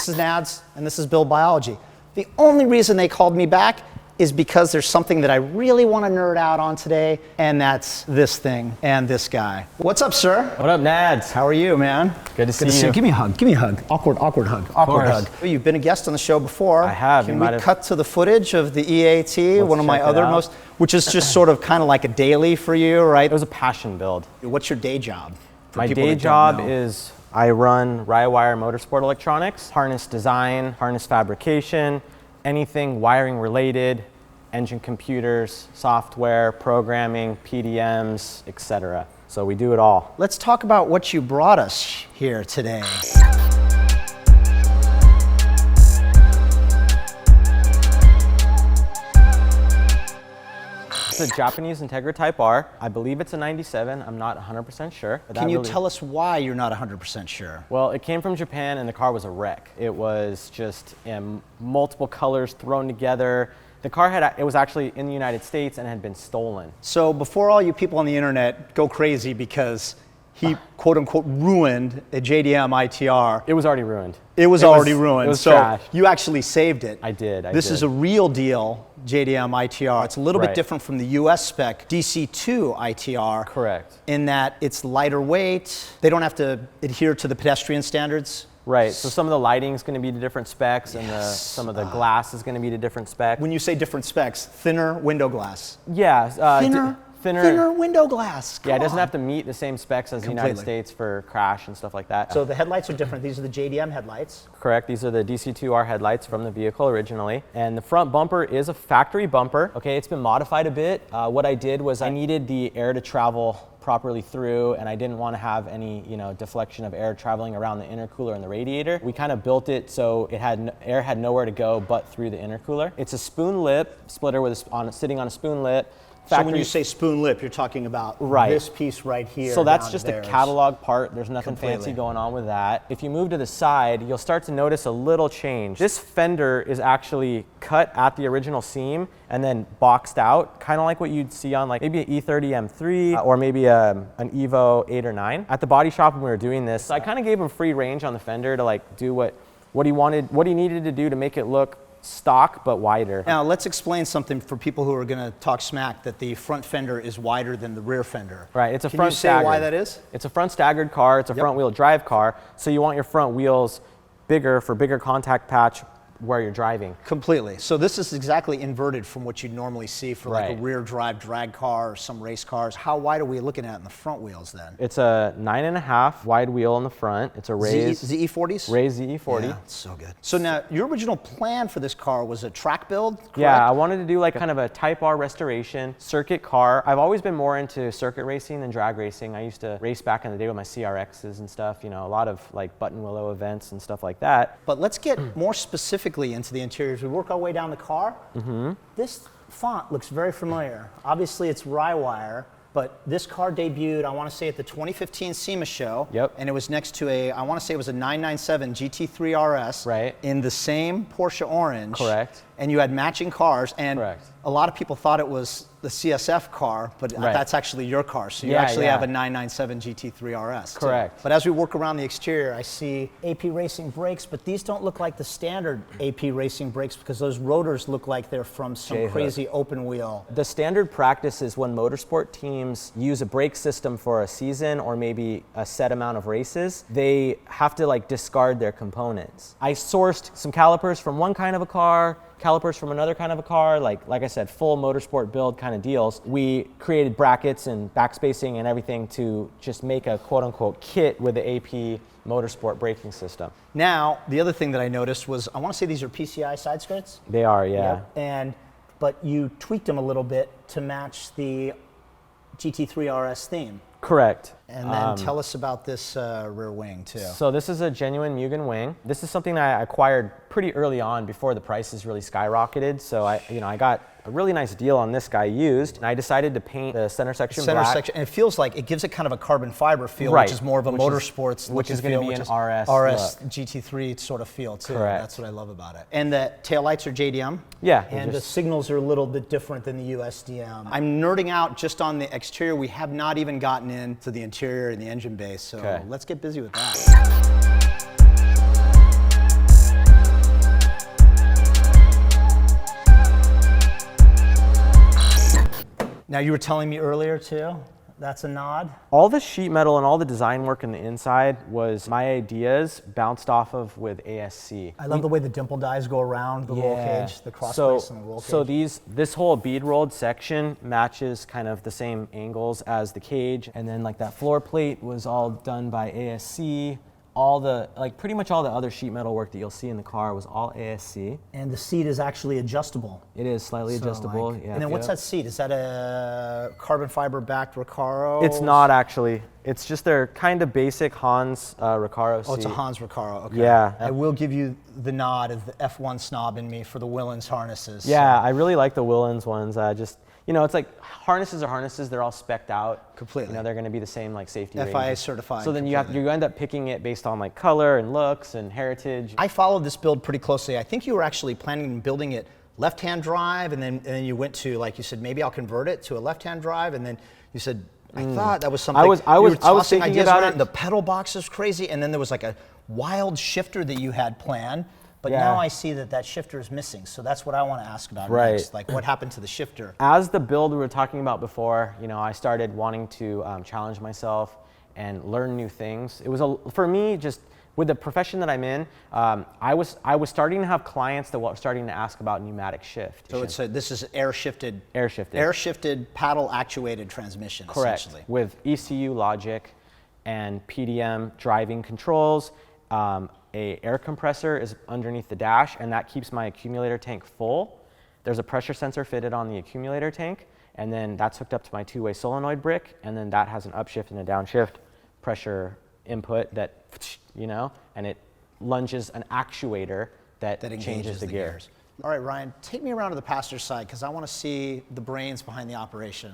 This is Nads, and this is Build Biology. The only reason they called me back is because there's something that I really want to nerd out on today, and that's this thing and this guy. What's up, sir? What up, Nads? How are you, man? Good to see you. Give me a hug. Give me a hug. Awkward hug. Awkward hug. You've been a guest on the show before. I have. Can we cut to the footage of the EAT, one of my other most, which is just sort of kind of like a daily for you, right? It was a passion build. What's your day job? My day job is I run Rywire Motorsport Electronics, harness design, harness fabrication, anything wiring related, engine computers, software, programming, PDMs, etc. So we do it all. Let's talk about what you brought us here today. It's a Japanese Integra Type R. I believe it's a 97. I'm not 100% sure. Can you tell us why you're not 100% sure? Well, it came from Japan and the car was a wreck. It was just in multiple colors thrown together. The car it was actually in the United States and had been stolen. So before all you people on the internet go crazy because he quote unquote ruined a JDM ITR. It was already ruined. It was already ruined. It was so trash. You actually saved it. I did. This is a real deal JDM ITR. It's a little bit different from the US spec DC2 ITR. Correct. In that it's lighter weight. They don't have to adhere to the pedestrian standards. Right, so some of the lighting is going to be to different specs, and some of the glass is going to be to different specs. When you say different specs, thinner window glass. Yeah. Thinner window glass. Yeah, it doesn't have to meet the same specs as the United States for crash and stuff like that. So the headlights are different. These are the JDM headlights. Correct. These are the DC2R headlights from the vehicle originally. And the front bumper is a factory bumper. Okay, it's been modified a bit. What I did was I needed the air to travel properly through, and I didn't want to have any, deflection of air traveling around the intercooler and the radiator. We kind of built it so air had nowhere to go but through the intercooler. It's a spoon lip splitter sitting on a spoon lip. So when you say spoon lip, you're talking about this piece right here. So that's just a catalog part. There's nothing fancy going on with that. If you move to the side, you'll start to notice a little change. This fender is actually cut at the original seam and then boxed out, kind of like what you'd see on like maybe an E30 M3 or maybe an Evo 8 or 9. At the body shop when we were doing this, I kind of gave him free range on the fender to like do what he needed to do to make it look stock but wider. Now let's explain something for people who are going to talk smack that the front fender is wider than the rear fender. Right, it's a front front staggered. Can you say why that is? It's a front staggered car, it's a front wheel drive car, so you want your front wheels bigger for bigger contact patch where you're driving. Completely. So this is exactly inverted from what you'd normally see for like a rear drive drag car or some race cars. How wide are we looking at in the front wheels then? It's a 9.5 wide wheel in the front. It's a raised ZE40s? Raised ZE40. Yeah, it's so good. So now your original plan for this car was a track build, correct? Yeah, I wanted to do like kind of a Type R restoration circuit car. I've always been more into circuit racing than drag racing. I used to race back in the day with my CRXs and stuff, a lot of like button willow events and stuff like that. But let's get more specifically into the interiors. We work our way down the car. This font looks very familiar. Obviously it's Rywire, but this car debuted, I want to say, at the 2015 SEMA show. Yep. And it was next to I want to say it was a 997 GT3 RS. Right. In the same Porsche orange. Correct. And you had matching cars. And correct. A lot of people thought it was the CSF car, but that's actually your car. So you actually have a 997 GT3 RS. Correct. Too. But as we work around the exterior, I see AP Racing brakes, but these don't look like the standard AP Racing brakes because those rotors look like they're from some crazy open wheel. The standard practice is when motorsport teams use a brake system for a season or maybe a set amount of races, they have to like discard their components. I sourced some calipers from one kind of a car, calipers from another kind of a car, like I said, full motorsport build kind of deals. We created brackets and backspacing and everything to just make a quote unquote kit with the AP motorsport braking system. Now, the other thing that I noticed was, I want to say these are PCI side skirts? They are, yeah. But you tweaked them a little bit to match the GT3 RS theme. Correct. And then tell us about this rear wing too. So this is a genuine Mugen wing. This is something that I acquired pretty early on before the prices really skyrocketed. So I got a really nice deal on this guy used, and I decided to paint the center section black. And it feels like it gives it kind of a carbon fiber feel, which is more of a motorsports, which is going to be an RS GT3 sort of feel too. Correct. That's what I love about it. And the taillights are JDM. Yeah. And the signals are a little bit different than the USDM. I'm nerding out just on the exterior. We have not even gotten into the interior and the engine bay, so let's get busy with that. Now you were telling me earlier too, that's a nod? All the sheet metal and all the design work in the inside was my ideas bounced off of with ASC. I love the way the dimple dies go around the roll cage, the cross brace and the roll cage. So this whole bead rolled section matches kind of the same angles as the cage, and then like that floor plate was all done by ASC. All the, like pretty much all the other sheet metal work that you'll see in the car was all ASC. And the seat is actually adjustable. It is slightly adjustable, yeah. And then what's that seat? Is that a carbon fiber backed Recaro? It's not actually. It's just their kind of basic Hans Recaro seat. Oh, it's a Hans Recaro, okay. Yeah. I will give you the nod of the F1 snob in me for the Willens harnesses. Yeah, I really like the Willens ones. You know, it's like harnesses are harnesses. They're all spec'd out. Completely. You know, they're going to be the same like safety FIA ranges. certified. So then you end up picking it based on like color and looks and heritage. I followed this build pretty closely. I think you were actually planning on building it left-hand drive, and then you went to, like you said, maybe I'll convert it to a left-hand drive, and then you said, I thought that was something. I was thinking ideas about around, it. The pedal box is crazy, and then there was like a wild shifter that you had planned. But Yeah. now I see that shifter is missing, so that's what I want to ask about next. Like, what happened to the shifter? As the build we were talking about before, you know, I started wanting to challenge myself and learn new things. It was for me, just with the profession that I'm in, I was starting to have clients that were starting to ask about pneumatic shift. So this is air shifted, paddle actuated transmission. Correct. Essentially. With ECU logic and PDM driving controls. A air compressor is underneath the dash, and that keeps my accumulator tank full. There's a pressure sensor fitted on the accumulator tank, and then that's hooked up to my two-way solenoid brick, and then that has an upshift and a downshift pressure input that, you know, and it lunges an actuator that changes the gears. All right, Ryan, take me around to the passenger side, because I want to see the brains behind the operation.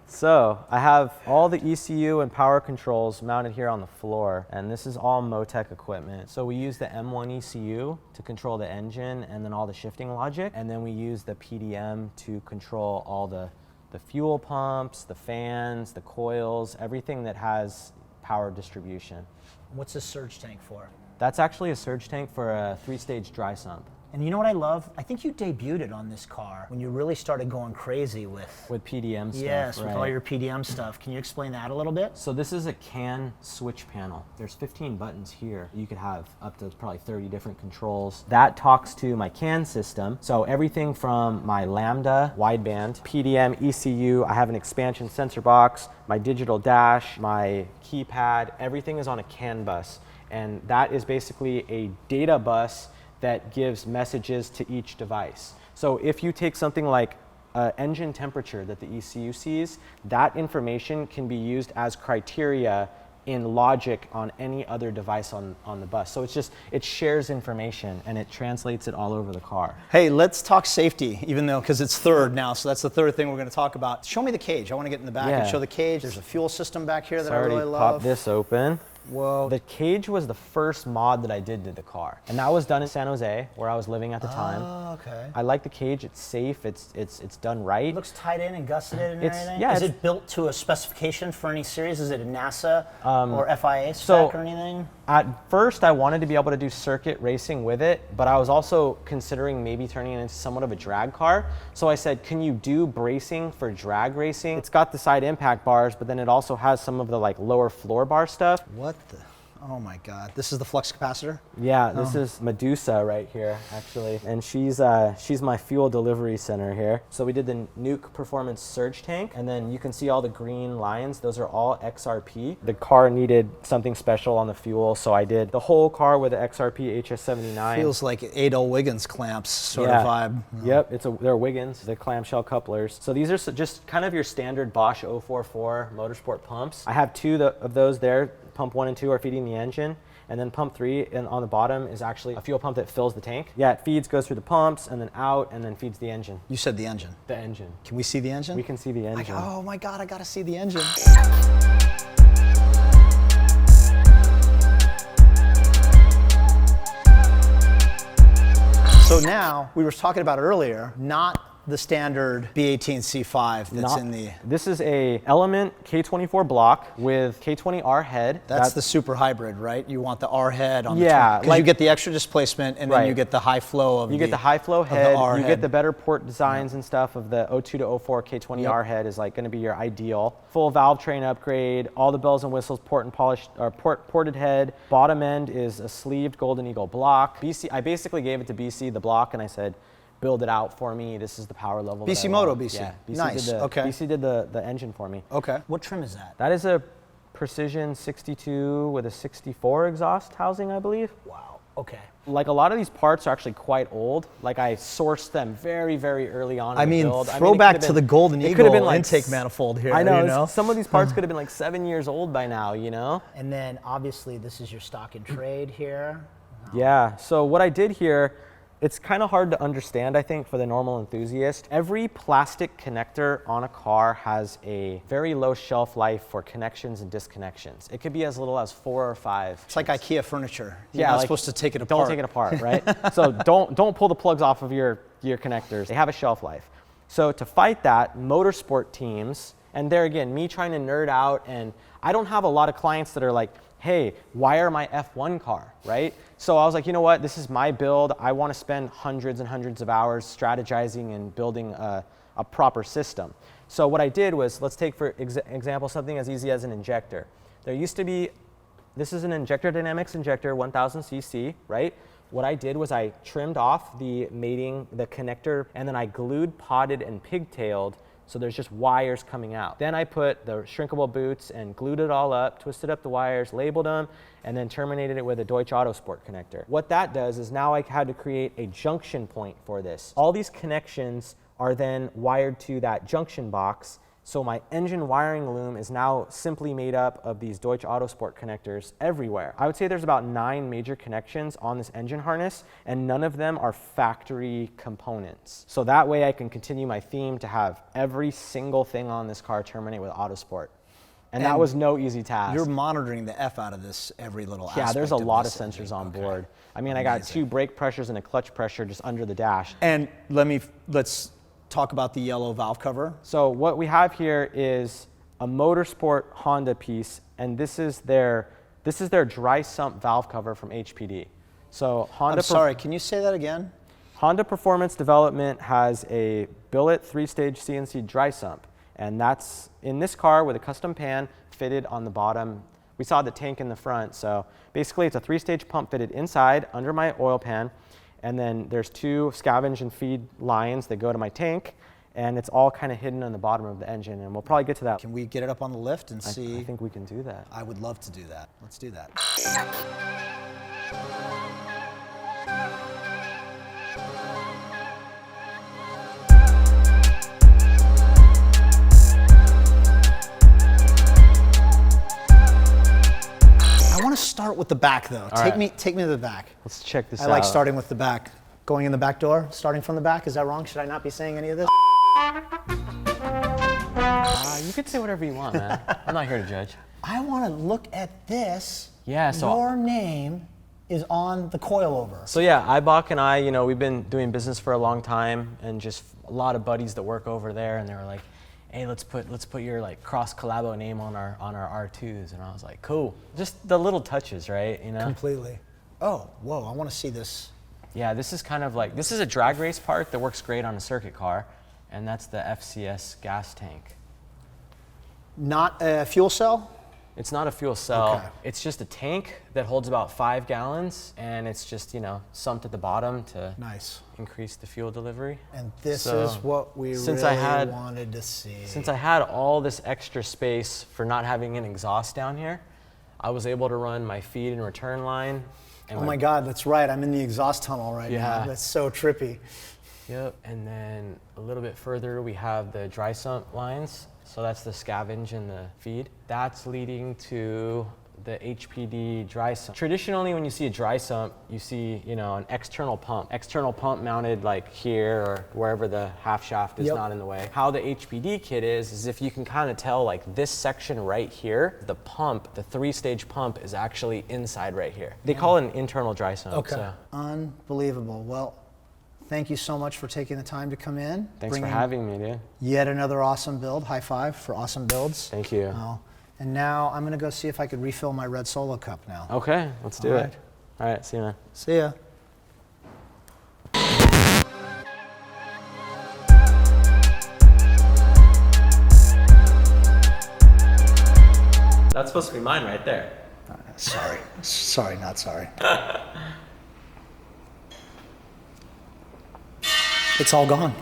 So I have all the ECU and power controls mounted here on the floor, and this is all Motec equipment. So we use the M1 ECU to control the engine and then all the shifting logic, and then we use the PDM to control all the fuel pumps, the fans, the coils, everything that has power distribution. What's this surge tank for? That's actually a surge tank for a 3-stage dry sump. And you know what I love? I think you debuted it on this car when you really started going crazy with PDM stuff. Yes, right. with all your PDM stuff. Can you explain that a little bit? So this is a CAN switch panel. There's 15 buttons here. You could have up to probably 30 different controls. That talks to my CAN system. So everything from my Lambda wideband, PDM, ECU, I have an expansion sensor box, my digital dash, my keypad, everything is on a CAN bus. And that is basically a data bus that gives messages to each device. So if you take something like engine temperature that the ECU sees, that information can be used as criteria in logic on any other device on the bus. So it shares information and it translates it all over the car. Hey, let's talk safety, even though, because it's third now, so that's the third thing we're going to talk about. Show me the cage. I want to get in the back and show the cage. There's a fuel system back here that I really love. Pop this open. Whoa. The cage was the first mod that I did to the car. And that was done in San Jose, where I was living at the time. Oh, okay. I like the cage, it's safe, it's done right. It looks tied in and gusseted and everything? Yeah, is it built to a specification for any series? Is it a NASA or FIA spec or anything? At first, I wanted to be able to do circuit racing with it, but I was also considering maybe turning it into somewhat of a drag car. So I said, can you do bracing for drag racing? It's got the side impact bars, but then it also has some of the like lower floor bar stuff. What the? Oh my God, this is the flux capacitor? Yeah, this is Medusa right here, actually. And she's my fuel delivery center here. So we did the Nuke Performance Surge Tank, and then you can see all the green lines. Those are all XRP. The car needed something special on the fuel, so I did the whole car with the XRP HS79. Feels like Adel Wiggins clamps sort of vibe. Yep, they're Wiggins, the clamshell couplers. So these are just kind of your standard Bosch 044 Motorsport pumps. I have two of those there. Pump 1 and 2 are feeding the engine, and then pump 3 on the bottom is actually a fuel pump that fills the tank. Yeah, it feeds, goes through the pumps, and then out, and then feeds the engine. You said the engine. The engine. Can we see the engine? We can see the engine. Oh my God, I gotta see the engine. So now, we were talking about earlier, not the standard B18C5 that's in the... This is a Element K24 block with K20R head. That's the super hybrid, right? You want the R head on the because you get the extra displacement and then you get the high flow of get the high flow head, you head. get the better port designs and stuff of the 02 to 04 K20R head is like going to be your ideal. Full valve train upgrade, all the bells and whistles, port and polished, or ported head. Bottom end is a sleeved Golden Eagle block. BC, I basically gave it to BC, the block, and I said, build it out for me. This is the power level. BC Moto, BC. Yeah, BC nice. BC did the engine for me. Okay. What trim is that? That is a Precision 62 with a 64 exhaust housing, I believe. Wow. Okay. Like a lot of these parts are actually quite old. Like I sourced them very, very early on in the build. Throwback to the Golden Eagle intake manifold here. I know, you know? Some of these parts could have been like 7 years old by now, you know? And then obviously this is your stock and trade here. Yeah, so what I did here, it's kind of hard to understand, I think, for the normal enthusiast. Every plastic connector on a car has a very low shelf life for connections and disconnections. It could be as little as 4 or 5. It's like IKEA furniture. You're not supposed to take it apart. Don't take it apart, right? So don't pull the plugs off of your connectors. They have a shelf life. So to fight that, motorsport teams, and there again, me trying to nerd out, and I don't have a lot of clients that are like, hey, wire my F1 car, right? So I was like, you know what, this is my build. I want to spend hundreds and hundreds of hours strategizing and building a proper system. So what I did was, let's take for example something as easy as an injector. There used to be, this is an Injector Dynamics injector, 1000 cc, right? What I did was I trimmed off the mating, the connector, and then I glued, potted, and pigtailed, so there's just wires coming out. Then I put the shrinkable boots and glued it all up, twisted up the wires, labeled them, and then terminated it with a Deutsch Autosport connector. What that does is now I had to create a junction point for this. All these connections are then wired to that junction box, so my engine wiring loom is now simply made up of these Deutsch Autosport connectors everywhere. I would say there's about 9 major connections on this engine harness, and none of them are factory components. So that way I can continue my theme to have every single thing on this car terminate with Autosport. And that was no easy task. You're monitoring the F out of this every little aspect. Yeah, there's a lot of sensors on board. I mean, I got 2 brake pressures and a clutch pressure just under the dash. And let's talk about the yellow valve cover. So what we have here is a Motorsport Honda piece, and this is their dry sump valve cover from HPD. So Honda. I'm sorry, can you say that again? Honda Performance Development has a billet 3-stage CNC dry sump, and that's in this car with a custom pan fitted on the bottom. We saw the tank in the front, so basically it's a 3-stage pump fitted inside under my oil pan. And then there's 2 scavenge and feed lines that go to my tank, and it's all kind of hidden on the bottom of the engine, and we'll probably get to that. Can we get it up on the lift and see? I think we can do that. I would love to do that. Let's do that. I want to start with the back though. Take me to the back. Let's check this out. I like starting with the back. Going in the back door, starting from the back, is that wrong? Should I not be saying any of this? You could say whatever you want, man. I'm not here to judge. I want to look at this. Yeah, so your name is on the coilover. So yeah, Ibach and I, we've been doing business for a long time, and just a lot of buddies that work over there, and they were like, hey, let's put your like cross collabo name on our R2s, and I was like, cool. Just the little touches, right? Completely. Oh, whoa! I want to see this. Yeah, this is kind of like, this is a drag race part that works great on a circuit car, and that's the Fcs Gas Tank. Not a fuel cell? It's not a fuel cell. Okay. It's just a tank that holds about 5 gallons, and it's just, sumped at the bottom to increase the fuel delivery. And this is what we really wanted to see. Since I had all this extra space for not having an exhaust down here, I was able to run my feed and return line. And oh my God, that's right. I'm in the exhaust tunnel right now. That's so trippy. Yep, and then a little bit further, we have the dry sump lines. So that's the scavenge and the feed. That's leading to the HPD dry sump. Traditionally, when you see a dry sump, you see, an external pump mounted like here or wherever the half shaft is not in the way. How the HPD kit is if you can kind of tell like this section right here, the pump, the 3-stage pump is actually inside right here. They call it an internal dry sump. Okay. So. Unbelievable. Well, thank you so much for taking the time to come in. Thanks for having me, dude. Yet another awesome build. High five for awesome builds. Thank you. And now I'm going to go see if I could refill my red Solo cup now. Okay, let's do it. All right, see you, man. See ya. That's supposed to be mine right there. Sorry. Sorry, not sorry. It's all gone.